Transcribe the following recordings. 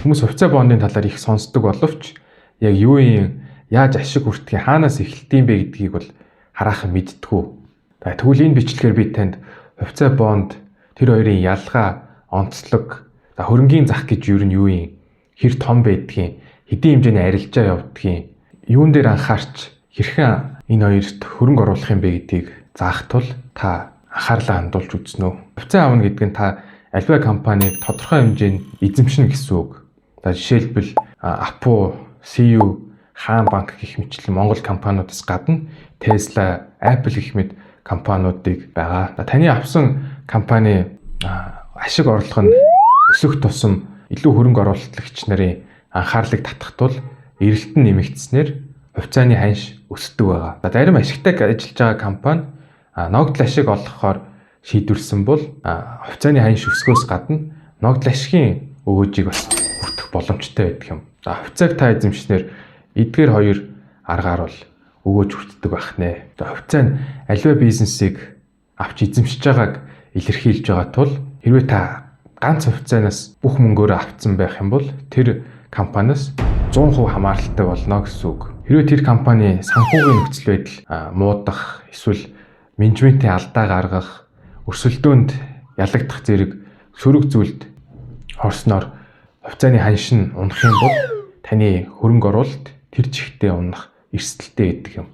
Хүмүүс хувьцаа бондын талаар их сонсдог боловч яг яаж ашиг хүртгийг хаанаас эхэлдэм бэ гэдгийг бол хараахан мэддэггүй. Тэгвэл энэ бичлэгээр би танд хувьцаа бонд тэр хоёрын ялгаа, онцлог, хөрөнгийн зах гэж юу юм, хэр том байдгийг, хэдийн хэмжээний арилжаа явагдгийг, юун дээр анхаарч хэрхэн энэ хоёрт хөрөнгө оруулах юм бэ гэдгийг заах тул та анхаарлаа хандуулж үзнэ үү. Хувьцаа авна гэдэг нь та альва компаниг тодорхой хэмжээнд эзэмшнэ гэсэн үг. Жишээлбэл Апу, CU, Хаан банк гэх мэтлэн Монгол компаниудаас гадна Tesla, Apple гэх мэт компаниудыг байгаа. Таны авсан компани ашиг орлого нь өсөх тусам илүү хөрөнгө оруулагч нарын анхаарлыг татах тул эрэлт нь нэмэгдснээр хувьцааны ханш өсдөг байгаа. Зарим ашигтай ажиллаж байгаа компани ногдол ашиг олгохоор шийдвэрлсэн бол хувьцааны ханш өсгөөс гадна ногдол ашигын өгөөжийг бас хүртэх боломжтой байдаг юм. Хувьцааг та эзэмшснээр эдгээр хоёр аргаар бол өгөөж хүртдэг байх нэ. Хувьцаа нь аливаа бизнесийг авч эзэмшиж байгааг илэрхийлж байгаа тул хэрвээ та ганц хувьцаанаас бүх мөнгөөрөө авцсан байх юм бол тэр компаниас 100% хамааралтай болно гэсэн үг. Хэрвээ тэр компани санхүүгийн нөхцөл байдал муудах, эсвэл менежментийн алдаа гаргах, өрсөлдөөнд ялагдах зэрэг сөрөг зүйлд орсноор хувьцааны ханш нь унах юм бол таны хөрөнгө оруулалт тэр чигтээ унах эрсдэлтэй гэдэг юм.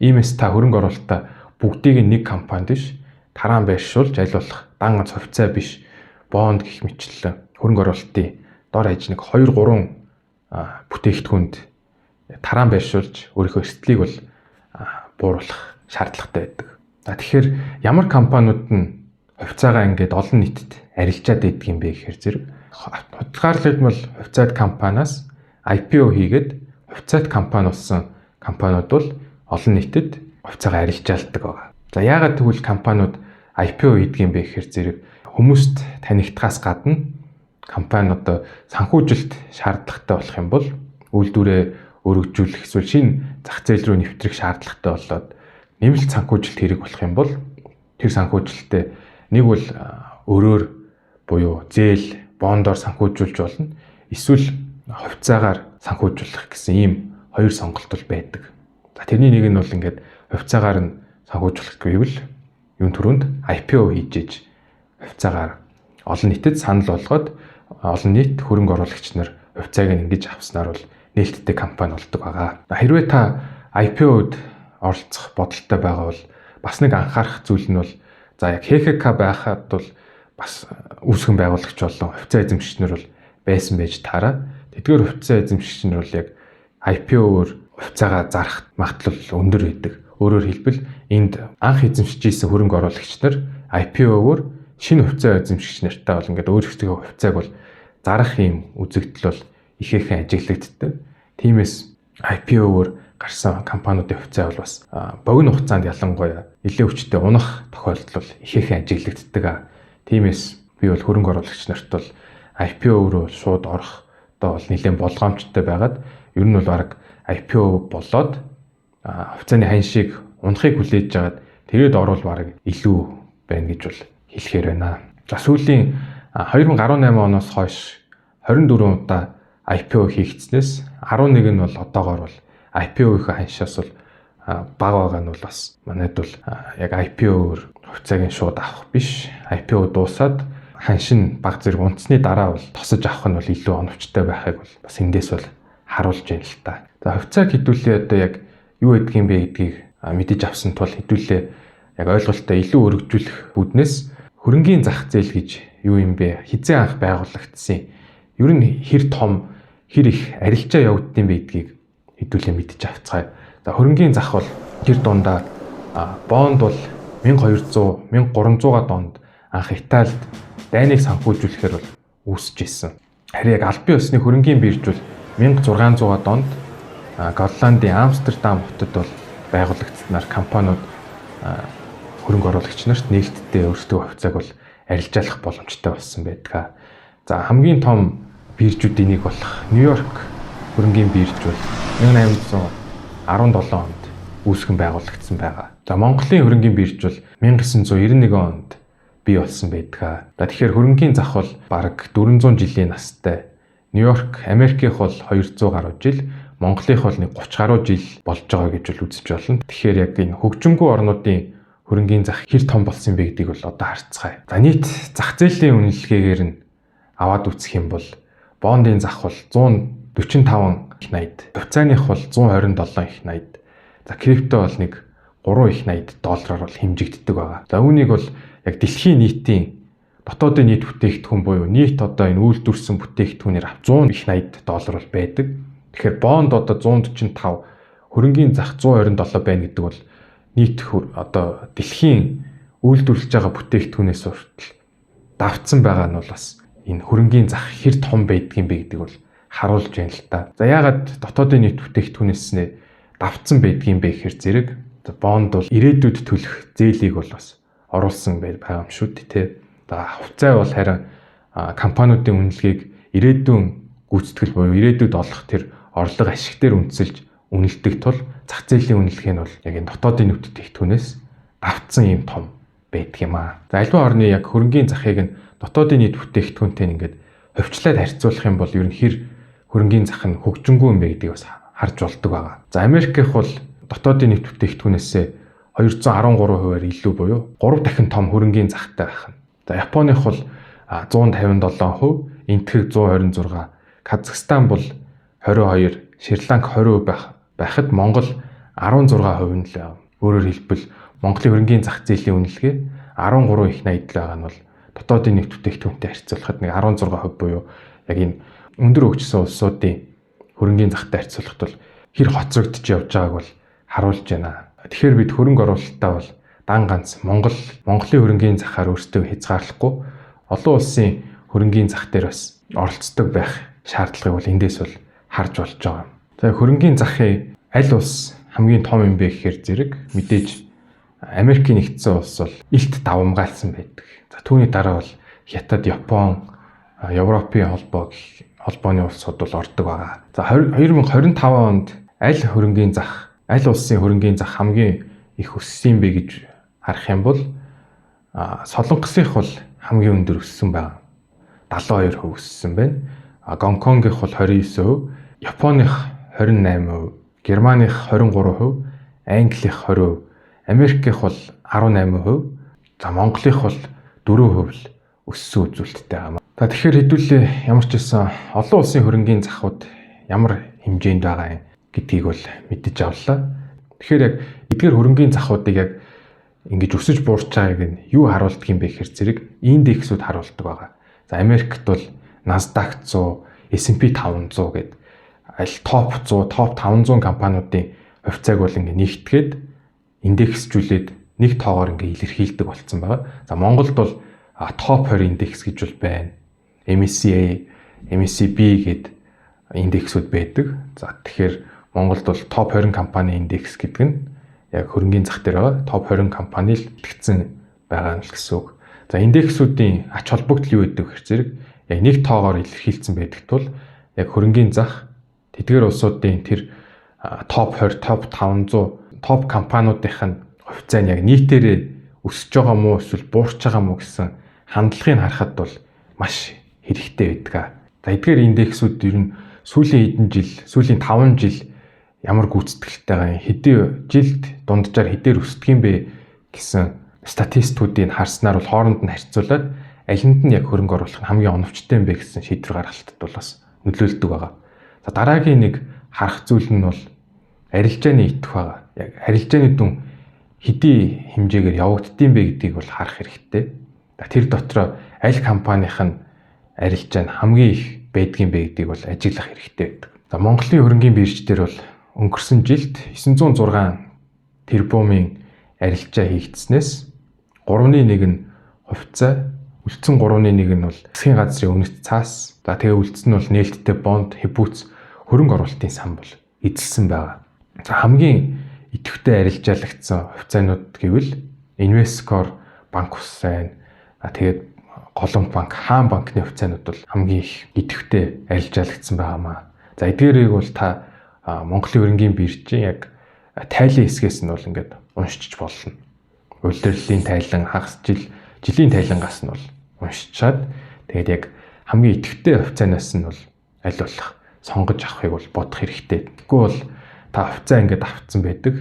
Иймээс та хөрөнгө оруулалтаа бүгдийг нэг компанид биш, тараан байршуулж аль болох дан ганц хувьцаа биш, бонд гэх мэтлэн хөрөнгө оруулалтын дор хаяж нэг 2-3 бүтээгдэхүүнд тараан байршуулж өөрийнхөө эрсдлийг бол бууруулах шаардлагатай байдаг. Тэгэхээр ямар компаниуд нь хувьцаагаа ингээд олон нийтэд арилжаад байдаг юм бэ гэхээр зэрэг худалдаарлалт бол хувьцаат компаниас IPO хийгээд хувьцаат компани болсон компаниуд бол олон нийтэд хувьцаагаа арилжаалдаг байгаа. Яагаад тэгвэл компаниуд IPO хийдэг юм бэ гэхээр зэрэг хүмүүст танигдахаас гадна компани одоо санхүүжилт шаардлагатай болох юм бол үйлдвэрээ өргөжүүлэх эсвэл шинэ зах зээл рүү нэвтрэх шаардлагатай болоод нэмэлт санхүүжилт хэрэг болох юм бол тэр санхүүжилтээ нэг бол өрөөр буюу зээл, бондоор санхүүжүүлж болно. Эсвэл хувьцаагаар санхүүжүүлэх гэсэн ийм хоёр сонголт бол байдаг. Тэрний нэг нь бол ингээд хувьцаагаар нь санхүүжүүлэх гэвэл юун түрүүнд IPO хийж хувьцаагаар олон нийтэд санал болгоод олон нийт хөрөнгө оруулагч нар хувьцааг нь ингэж авснаар бол нээлттэй компани болдог байгаа. Хэрвээ та IPO-д оролцох бодолтой байгаа бол бас нэг анхаарах зүйл нь бол яг ХХК байхад бол бас үүсгэн байгуулагч болон хувьцаа эзэмшигчнэр бол байсан байж таараа. Тэдгээр хувьцаа эзэмшигчнэр бол яг IPO-оор хувьцаагаа зарах магадлал өндөр байдаг. Өөрөөр хэлбэл энд анх эзэмшиж ийсэн хөрөнгө оруулагч нар IPO-оор шинэ хувьцаа эзэмшигч нартай бол ингээд өөрсдөө хувьцааг бол зарах юм үзэгдэл бол ихээхэн ажиглагддаг. Тиймээс IPO-оор гарсан компаниудын хувьцаа бол бас богино хугацаанд ялангуяа нэлээд хүчтэй унах тохиолдол бол ихээхэн ажиглагддаг. Тиймээс би бол хөрөнгө оруулагч нарт бол IPO руу шууд орохдоо бол нэлээд болгоомжтой байгаад ер нь бол баг IPO болоод хувьцааны ханшийг унахыг хүлээж жагаад тэгээд орвол баг илүү байна гэж бол хэлэхээр байна. За сүүлийн 2018 оноос хойш 24 удаа IPO хийгдснээс 11 нь бол одоогоор бол IPO-ийн ханшаас бол бага байгаа нь бол бас манайд бол яг IPO-оор хувьцааг нь шууд авах биш. IPO дуусаад ханш нь баг зэрэг унтсны дараа бол тосож авах нь бол илүү оновчтой байхыг бол бас эндээс бол харуулж байна л та. За хувьцааг хэдүүлээ одоо яг юу гэдэг юм бэ гэдгийг мэдэж авсан тул хэдүүлээ яг ойлголтоо илүү өргөжүүлэх үүднээс хөрөнгийн зах зээл гэж юу юм бэ? Хизээ анх байгуулагдсан. Ер нь хэр том, хэр их арилжаа явагдсан бэ гэдгийг хэдүүлээ мэдэж авцгаая. За хөрөнгийн зах бол тэр дундаа бонд бол 1200, 1300 донд анх Италид дайныг санхүүжүүлэхээр бол үүсэж исэн. Харин яг албан ёсны хөрөнгийн бирж бол 1600 донд Голландын Амстердам хотод бол байгуулагдсанаар компаниуд хөрөнгө оруулагч нарт нээлттэй өөрсдөө хувьцааг бол арилжаалах боломжтой болсон байдаг. За хамгийн том биржүүдийн нэг болох Нью-Йорк хөрөнгийн бирж бол 1817 онд үүсгэн байгуулагдсан байгаа. За Монголын хөрөнгийн бирж бол 1991 онд бий болсон байдаг. За тэгэхээр хөрөнгийн зах бол бараг 400 жилийн настай Нью-Йорк Америкийнх бол 200 гаруй жил, Монголынх бол нэг 30 гаруй жил болж байгаа гэж бол үзэж болно. Тэгэхээр яг энэ хөгжимгүй орнуудын хөрөнгийн зах хэр том болсон бэ гэдгийг бол одоо харцгаая. За нийт зах зээлийн үнэлгээгээр нь аваад үзэх юм бол бондын зах бол 145 их 80, хувьцааных бол 127 их 80. За крипто бол нэг 3 их 80 доллараар бол хэмжигддэг байгаа. За үүнийг бол яг дэлхийн нийтийн дотоодын нийт бүтээгдэхүүн буюу нийт одоо энэ үйлдвэрсэн бүтээгдэхүүнээр 100 их 80 доллар бол байдаг. Тэгэхээр бонд одоо 145, хөрөнгийн зах 127 байна гэдэг бол нийт одоо дэлхийн үйлдвэрлэж байгаа бүтээгдэхүүнээс хүртэл давтсан байгаа нь бол бас энэ хөрөнгийн зах хэр том байдгийм бэ гэдэг бол харуулж байна л та. За яагаад дотоодын нийт бүтээгдэхүүнээс нэ давтсан байдгийм бэ гэхээр зэрэг бонд бол ирээдүйд төлөх зээлийг бол бас оруулсан байгаа юм шүү дээ, тэ. За хувьцаа бол харин компаниудын үнэлгээг ирээдүйн гүйцэтгэл буюу ирээдүйд олох тэр орлого ашиг дээр үндэслэж үнэлдэг тул зах зээлийн үнэлгээ нь бол яг энэ дотоодын нийт бүтээгдэхүүнээс давтсан юм том байдаг юм аа. За альва орны яг хөрөнгийн захыг нь дотоодын нийт бүтээгдэхүүнтэй ингээд хөвчлээд харьцуулах юм бол ер нь хэр хөрөнгийн зах нь хөгжингүй юм бэ гэдгийг бас харж болдог байгаа. За Америкийнх бол дотоодын нийт бүтээгдэхүүнээсээ 213%-аар илүү буюу 3 дахин том хөрөнгийн захтай байх нь. За Японых бол 157%, Энэтхэг 126, Казахстан бол 22, Шри-Ланк 20% байхад Монгол 16% нь л. Өөрөөр хэлбэл Монголын хөрөнгийн зах зээлийн үнэлгээ 13 их 80 байгаа нь бол дотоодын нийт бүтээгдэхүүнтэй харьцуулахад нэг 16% буюу яг энэ өндөр хөгжсөн улсуудын хөрөнгийн захтай харьцуулахад бол хэр хоцрогдож явж байгааг бол харуулж байна. Тэгэхээр бид хөрөнгө оруулалтаа бол дан ганц Монголын хөрөнгийн захаар өөрсдөө хязгаарлахгүй олон улсын хөрөнгийн зах дээр бас оролцдог байх шаардлагыг бол эндээс бол харж болж байгаа. За хөрөнгийн захын аль улс хамгийн том юм бэ гэхээр зэрэг мэдээж Америкийн нэгдсэн улс бол илт давамгаалсан байдаг. За түүний дараа бол Хятад, Япон, Европын холбооны улсууд бол ордог байгаа. За 2025 онд аль улсын хөрөнгийн зах хамгийн их өссөн бэ гэж харах юм бол Солонгосынх бол хамгийн өндөр өссөн байна. 72% өссөн байна. Гонконгийнх бол 29%, Японых 28%, Германых 23%, Англих 20%, Америкийнх бол 18%, за Монголынх бол 4% л өссөн үзүүлэлттэй байна. За тэгэхээр хэдүүлээ ямар ч байсан олон улсын хөрөнгийн захууд ямар хэмжээнд байгаа юм гэдгийг бол мэдэж авлаа. Тэгэхээр яг эдгээр хөрөнгийн захуудыг яг ингэж өсөж буурч байгааг нь юу харуулдаг юм бэ гэхээр зэрэг индексүүд харуулдаг байгаа. За Америкт бол Nasdaq 100, S&P 500 гэдэг аль топ 100, топ 500 компаниудын хувьцааг бол ингэ нэгтгээд индексжүүлээд нэг тоогоор ингэ илэрхийлдэг болсон байгаа. За Монголд бол топ 20 индекс гэж бол байна. MSCI, MSCB гэдэг индексүүд байдаг. За тэгэхээр Монголд бол топ 20 компани индекс гэдэг нь яг хөрөнгийн зах дээр байгаа топ 20 компани л итгэцэн байгаа нь л гэсэн үг. За индексүүдийн ач холбогдол юу гэдэг вэ зэрэг яг нэг тоогоор илэрхийлсэн байдаг тул яг хөрөнгийн зах тэдгээр улсуудын тэр топ 20, топ 500, топ компаниудынх нь хувьцаа нь яг нийтээрээ өсөж байгаа мó эсвэл буурч байгаа мó гэсэн хандлагыг харахад бол маш хэрэгтэй байдаг. За эдгээр индексүүд ер нь сүүлийн 5 жил ямар гүйцэтгэлтэйгаа хэдийн жилд дунджаар хэдээр өсдөг юм бэ гэсэн статистикуудыг харснаар бол хооронд нь харьцуулаад алинд нь яг хөрөнгө оруулах нь хамгийн оновчтой юм бэ гэсэн шийдвэр гаргалтад бол бас нөлөөлдөг байгаа. За дараагийн нэг харах зүйл нь бол арилжааны итэх байгаа. Яг арилжааны дүн хэдий хэмжээгээр явагддсан бэ гэдгийг бол харах хэрэгтэй. Тэр дотроо аль компанийх нь арилжаа нь хамгийн их байдгийн бэ гэдгийг бол ажиглах хэрэгтэй байдаг. За Монголын хөрөнгийн бирж дээр бол өнгөрсөн жилд 906 тэрбумын арилжаа хийгдснээс 3.1 нь хувьцаа, үлдсэн 3.1 нь бол засгийн газрын үнэт цаас, за тэгээ үлдсэн нь бол нээлттэй бонд, хэвүүц, хөрөнгө оруулалтын сан бол эзэлсэн байгаа. За хамгийн идэвхтэй арилжаалагдсан хувьцаанууд гэвэл Инвесткор, Банк Усан, тэгээд Голомт банк, Хаан банкны хувьцаанууд бол хамгийн их идэвхтэй арилжаалагдсан байгаамаа. За эдгээрийг бол та Монголын хөрөнгийн биржийн яг тайлын хэсгээс нь бол ингээд уншиж болно. Улирлын тайлан, хагас жилийн тайлангаас нь бол уншичаад тэгээд яг хамгийн идэвхтэй хувьцаанаас нь бол аль болох сонгож авахыг бол бодох хэрэгтэй. Тэгэхгүй бол та хувьцаа ингээд авцсан байдаг.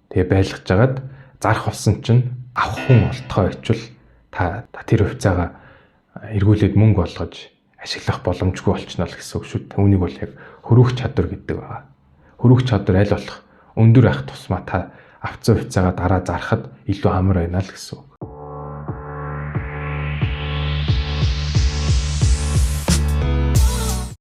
Тэгээ байлгаж жагаад зарах болсон чинь авах хүн олдохоо ичвэл та тэр хувьцаагаа эргүүлээд мөнгө болгож ашиглах боломжгүй болчихно л гэсэн үг шүү. Түүнийг бол яг хөрвөх чадвар гэдэг байгаа. Хөрвөх чадвар аль болох өндөр ах тусмаа та авцсан хувьцаагаа дараа зарахад илүү амар байна л гэсэн үг.